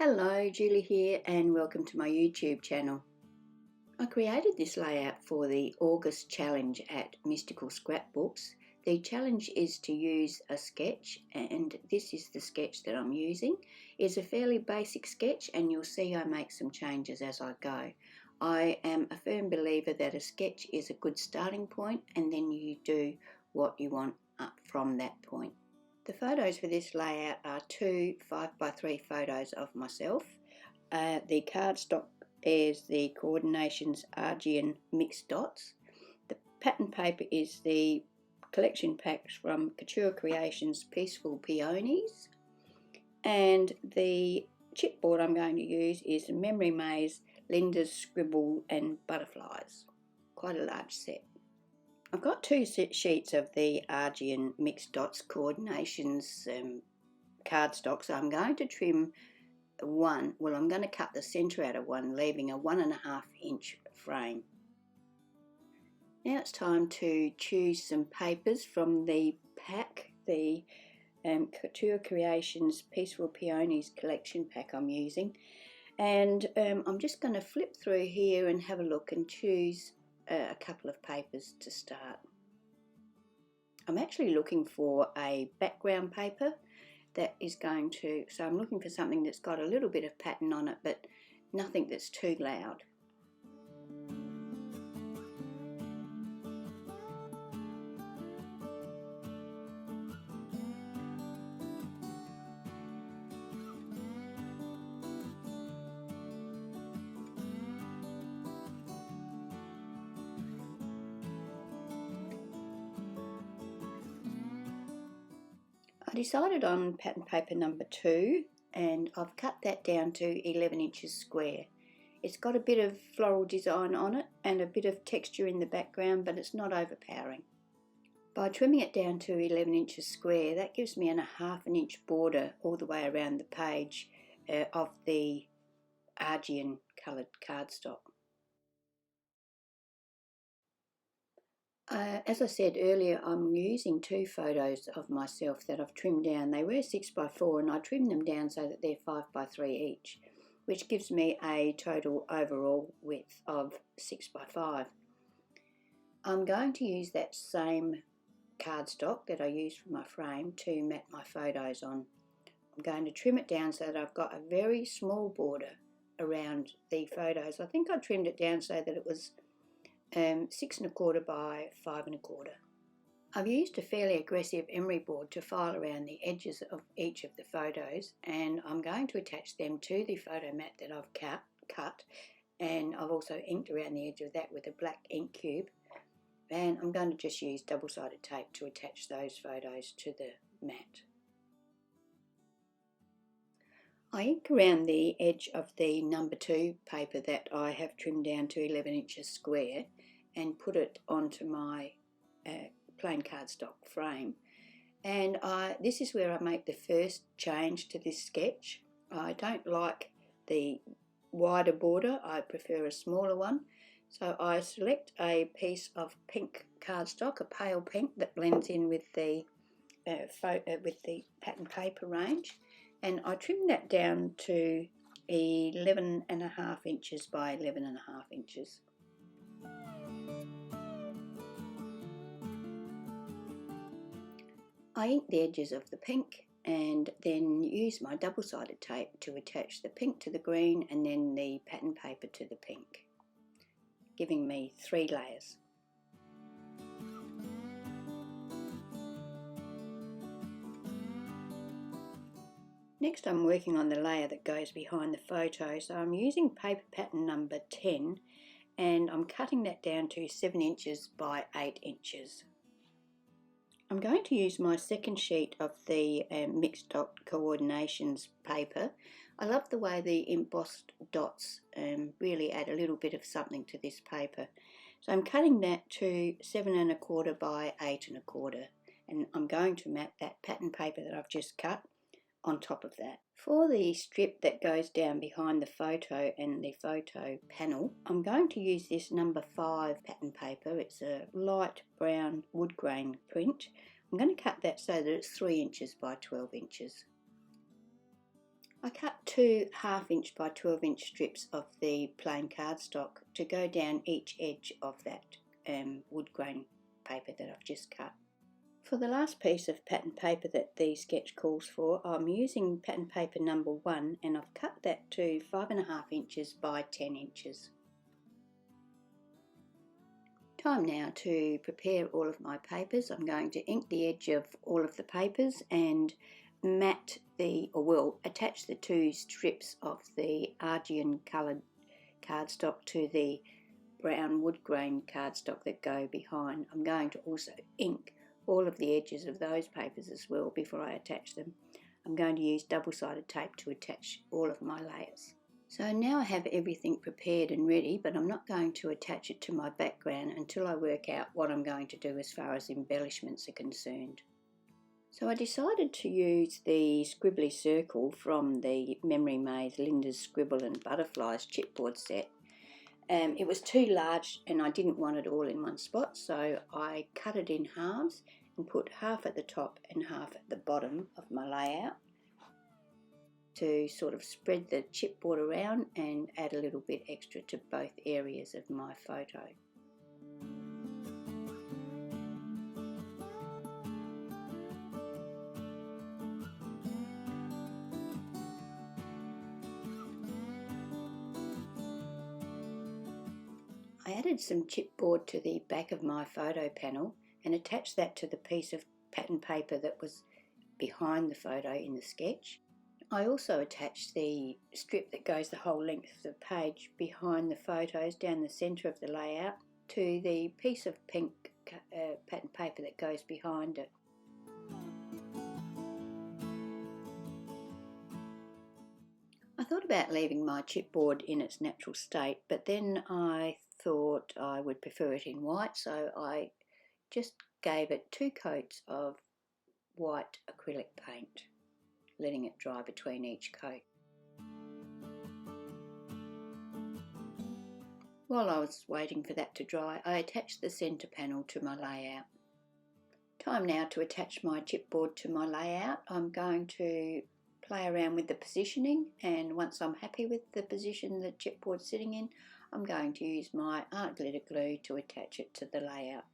Hello, Julie here and welcome to my YouTube channel. I created this layout for the August challenge at Mystical Scrapbooks. The challenge is to use a sketch and this is the sketch that I'm using. It's a fairly basic sketch and you'll see I make some changes as I go. I am a firm believer that a sketch is a good starting point and then you do what you want up from that point. The photos for this layout are two 5x3 photos of myself. The cardstock is the Coordinations Aegean mixed dots. The pattern paper is the collection packs from Couture Creations Peaceful Peonies. And the chipboard I'm going to use is Memory Maze, Linda's Scribble and Butterflies. Quite a large set. I've got two sheets of the Aegean mixed dots coordinations cardstock, so I'm going to trim one. Well, I'm going to cut the centre out of one, leaving a 1.5 inch frame. Now it's time to choose some papers from the pack, the Couture Creations Peaceful Peonies collection pack I'm using, and I'm just going to flip through here and have a look and choose a couple of papers to start. I'm actually looking for a background paper that is going to, so I'm looking for something that's got a little bit of pattern on it but nothing that's too loud. I decided on pattern paper number 2 and I've cut that down to 11 inches square. It's got a bit of floral design on it and a bit of texture in the background, but it's not overpowering. By trimming it down to 11 inches square, that gives me a 1/2 inch border all the way around the page of the Aegean coloured cardstock. As I said earlier, I'm using two photos of myself that I've trimmed down. They were 6x4 and I trimmed them down so that they're 5x3 each, which gives me a total overall width of 6x5. I'm going to use that same cardstock that I used for my frame to mat my photos on. I'm going to trim it down so that I've got a very small border around the photos. I think I trimmed it down so that it was 6 1/4 by 5 1/4. I've used a fairly aggressive emery board to file around the edges of each of the photos, and I'm going to attach them to the photo mat that I've cut, and I've also inked around the edge of that with a black ink cube, and I'm going to just use double-sided tape to attach those photos to the mat. I ink around the edge of the number 2 paper that I have trimmed down to 11 inches square and put it onto my plain cardstock frame, and this is where I make the first change to this sketch. I don't like the wider border, I prefer a smaller one, so I select a piece of pink cardstock, a pale pink that blends in with the pattern paper range, and I trim that down to 11.5 inches by 11.5 inches. I ink the edges of the pink and then use my double-sided tape to attach the pink to the green and then the pattern paper to the pink, giving me 3 layers. Next I'm working on the layer that goes behind the photo, so I'm using paper pattern number 10 and I'm cutting that down to 7 inches by 8 inches. I'm going to use my second sheet of the mixed dot coordinations paper. I love the way the embossed dots really add a little bit of something to this paper. So I'm cutting that to 7 1/4 by 8 1/4, and I'm going to mat that pattern paper that I've just cut on top of that. For the strip that goes down behind the photo and the photo panel, I'm going to use this number 5 pattern paper. It's a light brown wood grain print. I'm going to cut that so that it's 3 inches by 12 inches. I cut 2 1/2" by 12" strips of the plain cardstock to go down each edge of that wood grain paper that I've just cut. For the last piece of pattern paper that the sketch calls for, I'm using pattern paper number 1, and I've cut that to 5.5" by 10". Time now to prepare all of my papers. I'm going to ink the edge of all of the papers and attach the 2 strips of the Aegean coloured cardstock to the brown wood grain cardstock that go behind. I'm going to also ink all of the edges of those papers as well before I attach them. I'm going to use double-sided tape to attach all of my layers. So now I have everything prepared and ready, but I'm not going to attach it to my background until I work out what I'm going to do as far as embellishments are concerned. So I decided to use the scribbly circle from the Memory Maze Linda's Scribble and Butterflies chipboard set. It was too large and I didn't want it all in one spot, so I cut it in halves and put half at the top and half at the bottom of my layout to sort of spread the chipboard around and add a little bit extra to both areas of my photo. I added some chipboard to the back of my photo panel and attached that to the piece of pattern paper that was behind the photo in the sketch. I also attached the strip that goes the whole length of the page behind the photos down the centre of the layout to the piece of pink pattern paper that goes behind it. I thought about leaving my chipboard in its natural state, but then I thought I would prefer it in white, so I just gave it 2 coats of white acrylic paint, letting it dry between each coat. While I was waiting for that to dry, I attached the centre panel to my layout. Time now to attach my chipboard to my layout. I'm going to play around with the positioning, and once I'm happy with the position the chipboard's sitting in, I'm going to use my art glitter glue to attach it to the layout.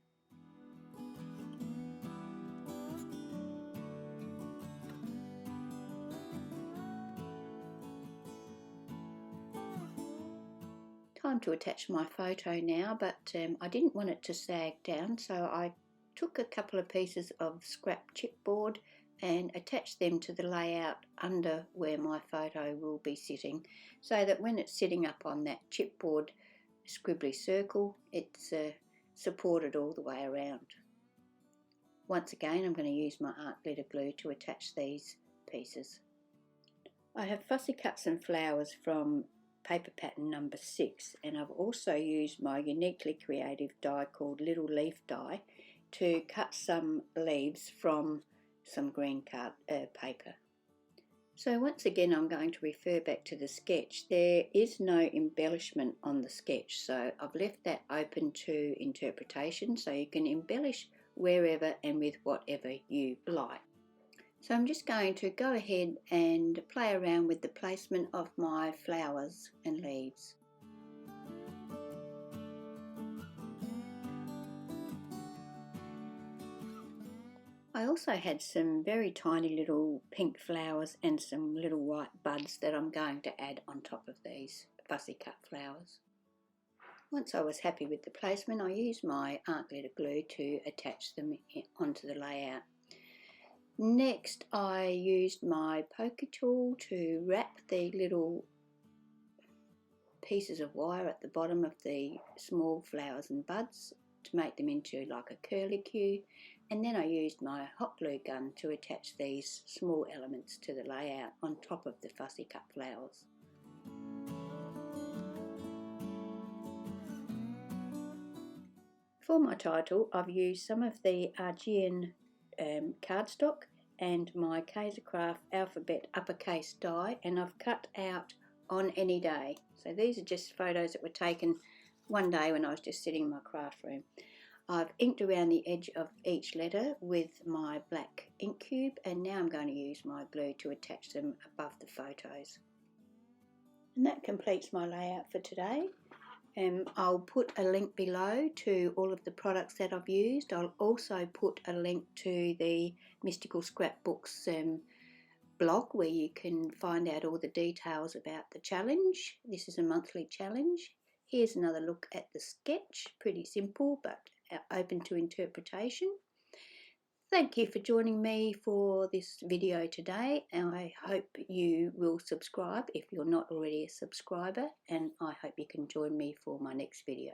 Time to attach my photo now, but I didn't want it to sag down, so I took a couple of pieces of scrap chipboard and attached them to the layout under where my photo will be sitting, so that when it's sitting up on that chipboard scribbly circle, it's supported all the way around. Once again, I'm going to use my art glitter glue to attach these pieces. I have fussy cut some flowers from paper pattern number 6, and I've also used my uniquely creative die called Little Leaf Die to cut some leaves from some green paper. So once again, I'm going to refer back to the sketch. There is no embellishment on the sketch, so I've left that open to interpretation, so you can embellish wherever and with whatever you like. So I'm just going to go ahead and play around with the placement of my flowers and leaves. I also had some very tiny little pink flowers and some little white buds that I'm going to add on top of these fussy cut flowers. Once I was happy with the placement, I used my art glitter glue to attach them onto the layout. Next, I used my poker tool to wrap the little pieces of wire at the bottom of the small flowers and buds to make them into like a curlicue, and then I used my hot glue gun to attach these small elements to the layout on top of the fussy cut flowers. For my title, I've used some of the Aegean cardstock and my Papercraft alphabet uppercase die, and I've cut out on any day. So these are just photos that were taken one day when I was just sitting in my craft room. I've inked around the edge of each letter with my black ink cube, and now I'm going to use my glue to attach them above the photos. And that completes my layout for today. I'll put a link below to all of the products that I've used. I'll also put a link to the Mystical Scrapbooks blog where you can find out all the details about the challenge. This is a monthly challenge. Here's another look at the sketch. Pretty simple but open to interpretation. Thank you for joining me for this video today, and I hope you will subscribe if you're not already a subscriber, and I hope you can join me for my next video.